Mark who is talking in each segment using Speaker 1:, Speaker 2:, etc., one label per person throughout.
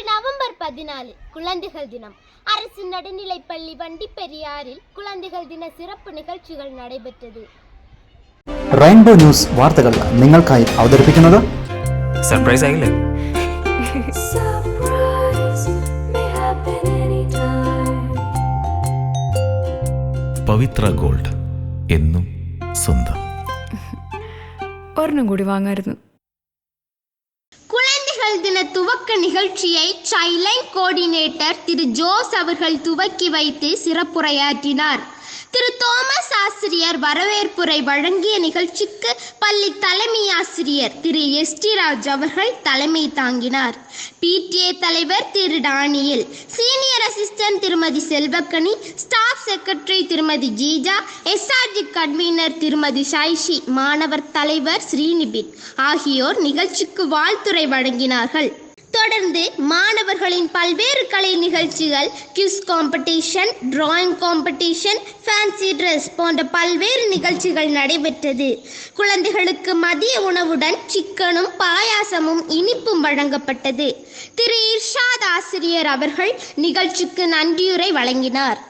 Speaker 1: November 14 குழந்தைகள் தினம். அரசு நடுநிலைப்பள்ளி வண்டிப்பெரியாறில் குழந்தைகள் தின சிறப்பு நிகழ்ச்சிகள் நடைபெற்றது.
Speaker 2: റെയിൻബോ ന്യൂസ് വാർത്തകൾ നിങ്ങൾക്കായി അവതരിപ്പിക്കുന്നത്
Speaker 3: സർപ്രൈസ് ആയില്ലേ?
Speaker 4: പവിത്ര ഗോൾഡ് എന്നും സ്വന്തം.
Speaker 5: ഒരെണ്ണം കൂടി വാങ്ങായിരുന്നു.
Speaker 1: குழந்தைகள் தின துவக்க நிகழ்ச்சியை சைல்ட்லைன் கோஆர்டினேட்டர் திரு ஜோஸ் அவர்கள் துவக்கி வைத்து சிறப்புரையாற்றினார். திரு தோமஸ் ஆசிரியர் வரவேற்புரை வழங்கிய நிகழ்ச்சிக்கு பள்ளி தலைமை ஆசிரியர் திரு எஸ்டி ராஜ் அவர்கள் தலைமை தாங்கினார். PTA தலைவர் திரு டானியல், சீனியர் அசிஸ்டன்ட் திருமதி செல்வக்கனி, ஸ்டாஃப் செக்ரட்டரி திருமதி ஜீஜா, SRG கன்வீனர் திருமதி சைஷி, மாணவர் தலைவர் ஸ்ரீநிபின் ஆகியோர் நிகழ்ச்சிக்கு வாழ்த்துரை வழங்கினார்கள். தொடர்ந்து மாணவர்களின் பல்வேறு கலை நிகழ்ச்சிகள், kiss competition, drawing competition, fancy dress போன்ற பல்வேறு நிகழ்ச்சிகள் நடைபெற்றது. குழந்தைகளுக்கு மதிய உணவுடன் சிக்கனும் பாயாசமும் இனிப்பும் வழங்கப்பட்டது. திரு இர்ஷாத் ஆசிரியர் அவர்கள் நிகழ்ச்சிக்கு நன்றியுரை வழங்கினார்.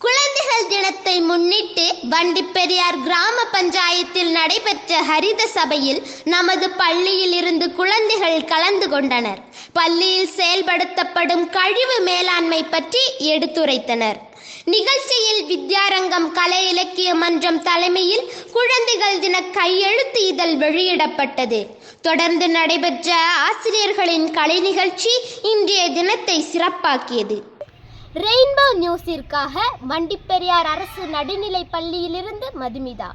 Speaker 1: குழந்தைகள் தினத்தை முன்னிட்டு வண்டிப்பெரியார் கிராம பஞ்சாயத்தில் நடைபெற்ற ஹரித சபையில் நமது பள்ளியில் இருந்து குழந்தைகள் கலந்து கொண்டனர். பள்ளியில் செயல்படுத்தப்படும் கழிவு மேலாண்மை பற்றி எடுத்துரைத்தனர். நிகழ்ச்சியில் வித்யாரங்கம் கலை இலக்கிய மன்றம் தலைமையில் குழந்தைகள் தின கையெழுத்து இதழ் வெளியிடப்பட்டது. தொடர்ந்து நடைபெற்ற ஆசிரியர்களின் கலை நிகழ்ச்சி இன்றைய தினத்தை சிறப்பாக்கியது. ரெயின்போ நியூஸிற்காக வண்டிப்பெரியார் அரசு நடுநிலைப் பள்ளியிலிருந்து மதுமிதா.